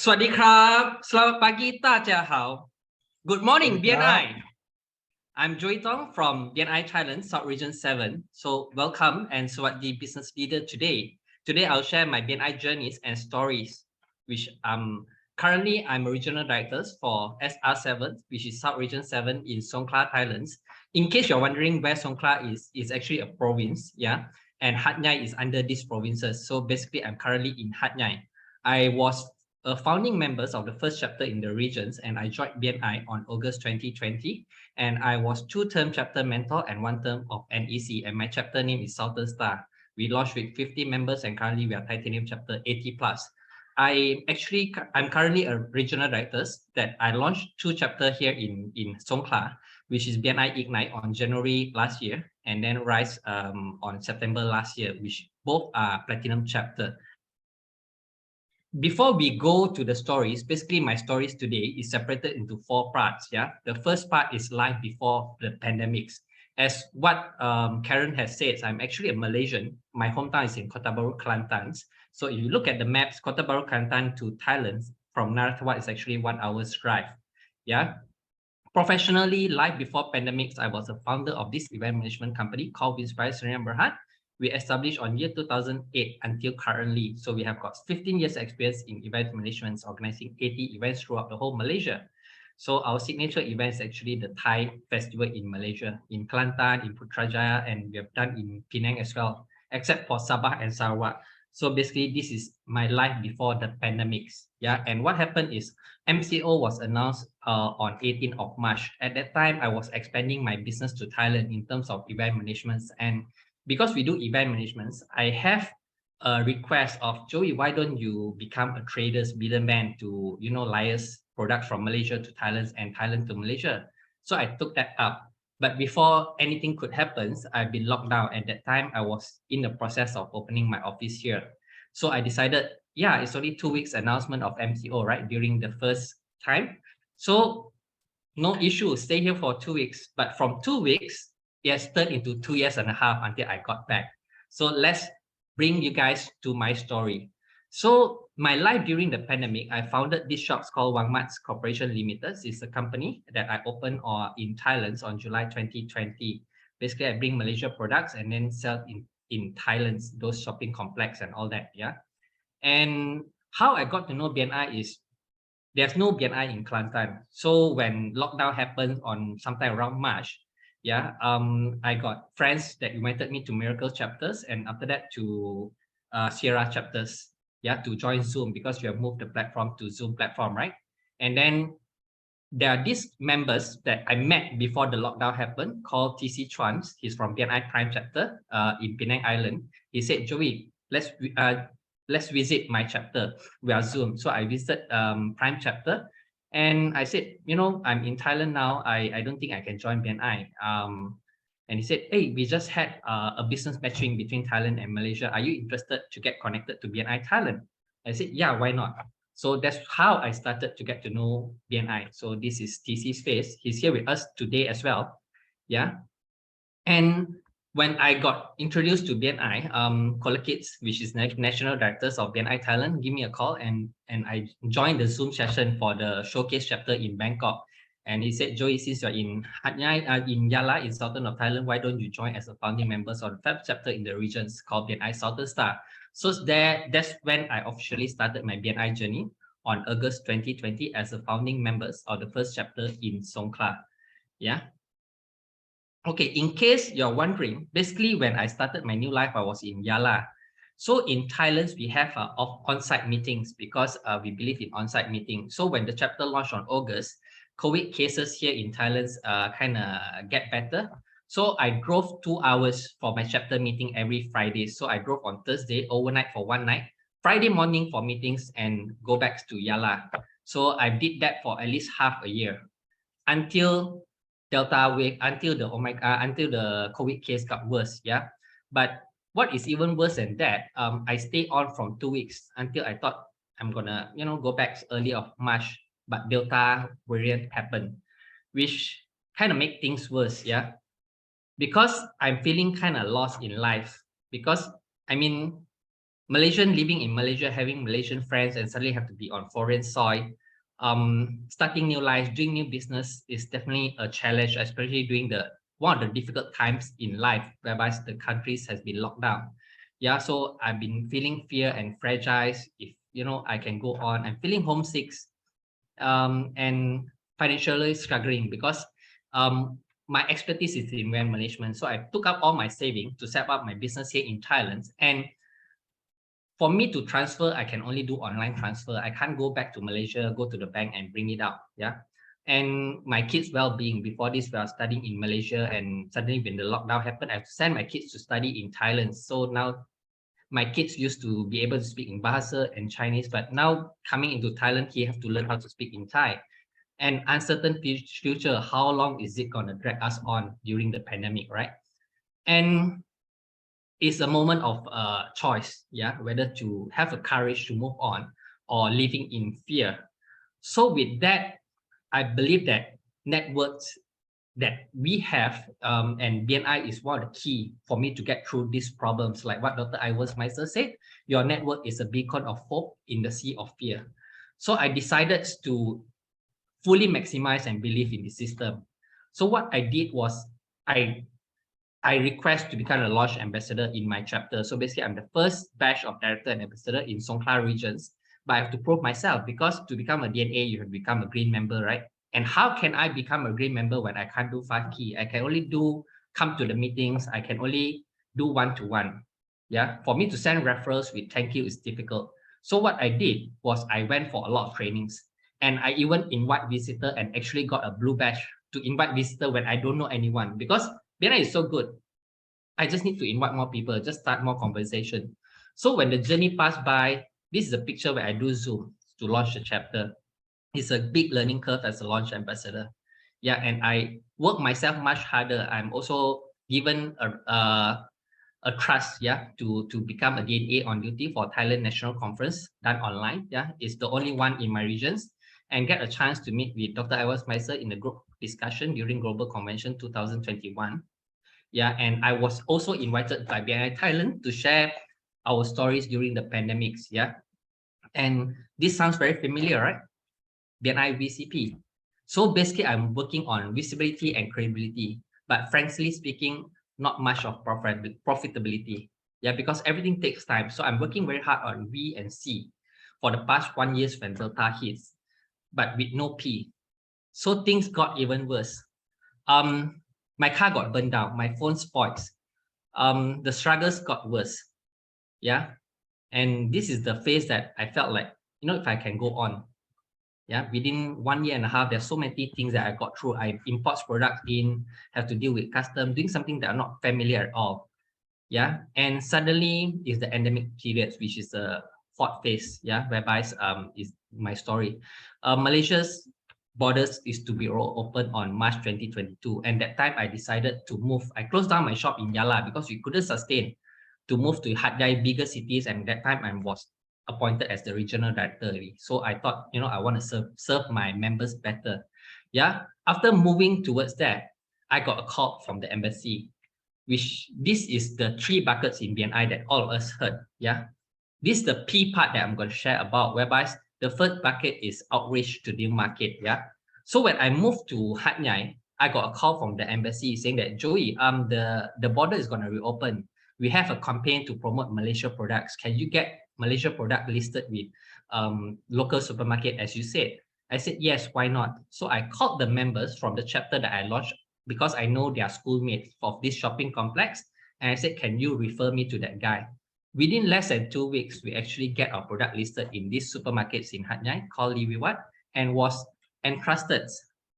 สวัสดีครับ Selamat pagi 大家好 Good morning สวัสดีครับ BNI I'm Tong from BNI Thailand South Region 7 so welcome and สวัสดี business leader today I'll share my BNI journeys and stories which currently I'm a regional director for SR7 which is South Region 7 in Songkhla Thailand in case you're wondering where Songkhla is actually a province, yeah, and Hat Yai is under these provinces. So basically I'm currently in Hat Yai. I was a founding members of the first chapter in the regions, and I joined BNI on August 2020. And I was 2-term chapter mentor and 1 term of NEC, and my chapter name is Southern Star. We launched with 50 members, and currently we are Titanium chapter 80 plus. I'm currently a regional director that I launched 2 chapters here in Songkhla, which is BNI Ignite on January last year, and then Rise on September last year, which both are Platinum chapter. Before we go to the stories, basically my stories today is separated into 4 parts. Yeah, the first part is life before the pandemics. As what Karen has said, I'm actually a Malaysian. My hometown is in Kota Baru, Kelantan. So if you look at the maps, Kota Baru, Kelantan to Thailand from Narathiwat is actually 1 hour's drive. Yeah. Professionally, life before pandemics, I was a founder of this event management company called Inspire Surian Berhad. We established on year 2008 until currently. So we have got 15 years experience in event management, organizing 80 events throughout the whole Malaysia. So our signature event is actually the Thai festival in Malaysia, in Kelantan, in Putrajaya, and we have done in Penang as well, except for Sabah and Sarawak. So basically, this is my life before the pandemics. Yeah, and what happened is MCO was announced on 18th of March. At that time, I was expanding my business to Thailand in terms of event management, and because we do event management, I have a request of Joey, why don't you become a trader's middleman to, liaise products from Malaysia to Thailand and Thailand to Malaysia. So I took that up. But before anything could happen, I've been locked down. At that time, I was in the process of opening my office here. So I decided, yeah, it's only 2 weeks announcement of MCO, right? During the first time. So no issue, stay here for 2 weeks. But from 2 weeks, it has turned into 2 years and a half until I got back. So let's bring you guys to my story. So my life during the pandemic, I founded this shop called Wangmat's Corporation Limited. It's a company that I opened in Thailand on July 2020. Basically, I bring Malaysia products and then sell in Thailand, those shopping complex and all that. Yeah. And how I got to know BNI is there's no BNI in Kelantan. So when lockdown happened on sometime around March, yeah, I got friends that invited me to Miracle chapters, and after that to Sierra chapters, yeah, to join Zoom because we have moved the platform to Zoom platform, right? And then there are these members that I met before the lockdown happened called TC Chuan. He's from BNI Prime chapter in Penang Island. He said, Joey, let's visit my chapter via Zoom. So I visited Prime chapter. And I said, I'm in Thailand now. I don't think I can join BNI. And he said, hey, we just had a business matching between Thailand and Malaysia. Are you interested to get connected to BNI Thailand? I said, yeah, why not? So that's how I started to get to know BNI. So this is TC's face. He's here with us today as well. Yeah. And when I got introduced to BNI, Kolakits, which is National Directors of BNI Thailand, give me a call and I joined the Zoom session for the showcase chapter in Bangkok. And he said, Joey, since you're in Hat Yai, in Yala, in southern of Thailand, why don't you join as a founding member of the FAB chapter in the regions called BNI Southern Star? So that's when I officially started my BNI journey on August 2020 as a founding members of the first chapter in Songkhla. Yeah. Okay, in case you're wondering, basically when I started my new life, I was in Yala. So in Thailand, we have on-site meetings because we believe in on-site meetings. So when the chapter launched on August, COVID cases here in Thailand kind of get better. So I drove 2 hours for my chapter meeting every Friday. So I drove on Thursday, overnight for 1 night, Friday morning for meetings and go back to Yala. So I did that for at least half a year until Delta wave, until the COVID case got worse. Yeah. But what is even worse than that, I stayed on from 2 weeks until I thought I'm gonna, go back early of March, but Delta variant happened, which kind of make things worse. Yeah. Because I'm feeling kind of lost in life because Malaysian living in Malaysia, having Malaysian friends, and suddenly have to be on foreign soil, starting new life, doing new business is definitely a challenge, especially during the one of the difficult times in life, whereby the countries has been locked down. Yeah, so I've been feeling fear and fragile. If I can go on. I'm feeling homesick, and financially struggling because my expertise is in event management. So I took up all my saving to set up my business here in Thailand. And for me to transfer, I can only do online transfer. I can't go back to Malaysia, go to the bank and bring it out. Yeah. And my kids' well-being, before this, we are studying in Malaysia, and suddenly when the lockdown happened, I have to send my kids to study in Thailand. So now my kids used to be able to speak in Bahasa and Chinese, but now coming into Thailand, he have to learn how to speak in Thai. And uncertain future, how long is it going to drag us on during the pandemic, right? And it's a moment of choice, yeah, whether to have the courage to move on or living in fear. So with that, I believe that networks that we have, and BNI is one of the key for me to get through these problems. Like what Dr. Iwas Meister said, your network is a beacon of hope in the sea of fear. So I decided to fully maximize and believe in the system. So what I did was I I request to become a launch ambassador in my chapter. So basically, I'm the first batch of director and ambassador in Songkhla regions. But I have to prove myself, because to become a DNA, you have to become a green member, right? And how can I become a green member when I can't do 5 key? I can only come to the meetings. I can only do one-to-one. Yeah. For me to send referrals with thank you is difficult. So what I did was I went for a lot of trainings, and I even invite visitor and actually got a blue badge to invite visitor when I don't know anyone, because BNI is so good. I just need to invite more people, just start more conversation. So when the journey passed by, this is a picture where I do Zoom to launch the chapter. It's a big learning curve as a launch ambassador. Yeah, and I work myself much harder. I'm also given a trust, yeah, to become a DNA on duty for Thailand National Conference done online. Yeah, it's the only one in my regions, and get a chance to meet with Dr. Iwas Meiser in the group discussion during Global Convention 2021. Yeah, and I was also invited by BNI Thailand to share our stories during the pandemics. Yeah, and this sounds very familiar, right? BNI VCP. So basically, I'm working on visibility and credibility, but frankly speaking, not much of profitability. Yeah, because everything takes time. So I'm working very hard on V and C for the past 1 year when Delta hits, but with no P. So things got even worse. My car got burned down, my phone spoiled. The struggles got worse. Yeah. And this is the phase that I felt like, if I can go on. Yeah. Within 1 year and a half, there's so many things that I got through. I import products in, have to deal with custom, doing something that I'm not familiar at all. Yeah. And suddenly is the endemic period, which is the fourth phase. Yeah. Whereby is my story. Malaysia's borders is to be open on March 2022. And that time I decided to move. I closed down my shop in Yala because we couldn't sustain, to move to Hat Yai, bigger cities. And that time I was appointed as the regional director. So I thought, I want to serve my members better. Yeah. After moving towards that, I got a call from the embassy, which this is the 3 buckets in BNI that all of us heard. Yeah. This is the P part that I'm going to share about, whereby the first bucket is outreach to the market. Yeah. So when I moved to Hat Yai, I got a call from the embassy saying that, Joey, the border is going to reopen. We have a campaign to promote Malaysia products. Can you get Malaysia product listed with local supermarket, as you said? I said, yes, why not? So I called the members from the chapter that I launched, because I know they are schoolmates of this shopping complex. And I said, can you refer me to that guy? Within less than 2 weeks, we actually get our product listed in these supermarkets in Hat Yai called Liwiwat, and was entrusted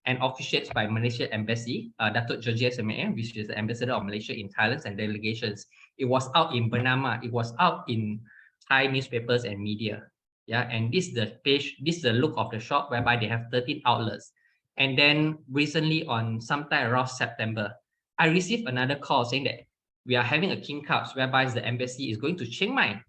and officiated by Malaysia Embassy, Datuk Georgia SMA, which is the ambassador of Malaysia in Thailand and delegations. It was out in Bernama. It was out in Thai newspapers and media. Yeah, and this is the page, this is the look of the shop, whereby they have 13 outlets. And then recently, on sometime around September, I received another call saying that we are having a King Cups, whereby the embassy is going to Chiang Mai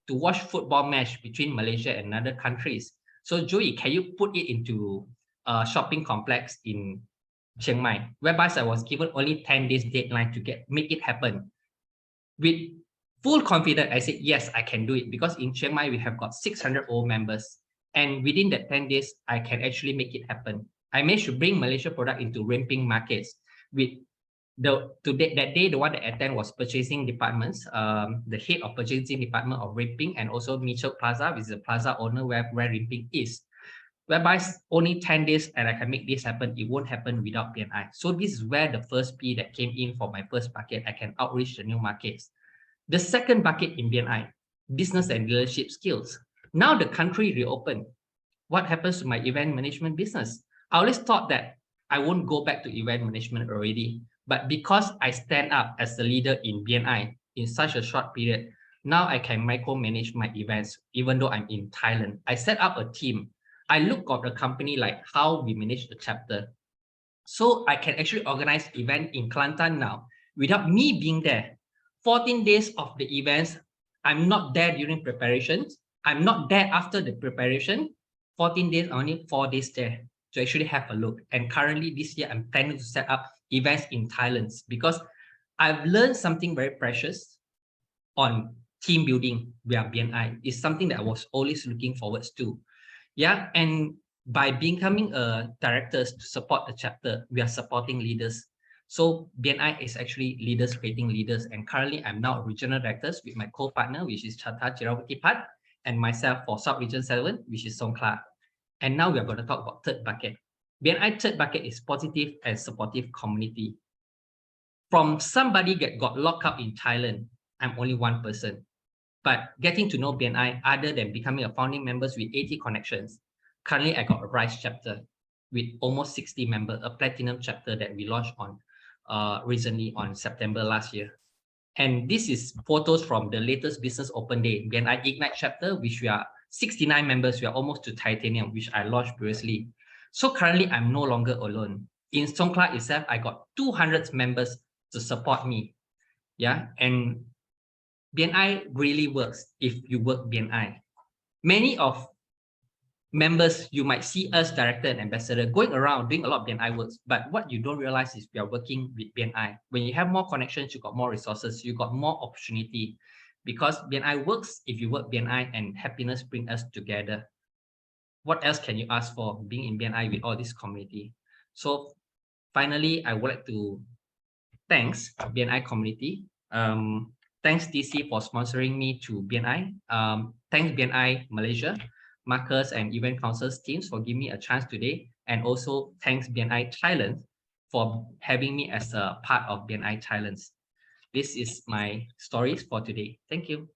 to watch football match between Malaysia and other countries. So Joey, can you put it into a shopping complex in Chiang Mai? Whereby I was given only 10 days deadline to make it happen. With full confident. I said, yes, I can do it, because in Chiang Mai, we have got 600 old members. And within that 10 days, I can actually make it happen. I managed to bring Malaysia product into ramping markets. With that day, the one that attend was purchasing departments, the head of purchasing department of ramping, and also Mitchell Plaza, which is the plaza owner where ramping is. Whereby only 10 days and I can make this happen. It won't happen without BNI. So this is where the first P that came in for my first bucket. I can outreach the new markets. The second bucket in BNI, business and leadership skills. Now the country reopened. What happens to my event management business? I always thought that I won't go back to event management already. But because I stand up as the leader in BNI in such a short period, now I can micromanage my events, even though I'm in Thailand. I set up a team. I look at the company like how we manage the chapter. So I can actually organize event in Kelantan now without me being there. 14 days of the events, I'm not there during preparations. I'm not there after the preparation. 14 days, only 4 days there to actually have a look. And currently this year, I'm planning to set up events in Thailand because I've learned something very precious on team building via BNI. It's something that I was always looking forward to. Yeah, and by becoming a directors to support the chapter, we are supporting leaders. So BNI is actually leaders creating leaders. And currently I'm now regional directors with my co-partner, which is Chata Chirawati, and myself for Sub-Region 7, which is Songkhla. And now we are going to talk about third bucket. BNI third bucket is positive and supportive community. From somebody that got locked up in Thailand, I'm only one person. But getting to know BNI, other than becoming a founding members with 80 connections, currently I got a Rise chapter with almost 60 members, a platinum chapter that we launched on recently on September last year. And this is photos from the latest business open day, BNI Ignite chapter, which we are 69 members. We are almost to titanium, which I launched previously. So currently I'm no longer alone. In Songkhla itself, I got 200 members to support me. Yeah, and BNI really works if you work BNI. Many of members, you might see us director and ambassador going around doing a lot of BNI works, but what you don't realize is we are working with BNI. When you have more connections, you got more resources, you got more opportunity, because BNI works if you work BNI, and happiness brings us together. What else can you ask for being in BNI with all this community? So finally, I would like to thanks BNI community. Thanks DC for sponsoring me to BNI. Thanks BNI Malaysia, Marcus and Event Councils teams for giving me a chance today. And also thanks BNI Thailand for having me as a part of BNI Thailand. This is my stories for today. Thank you.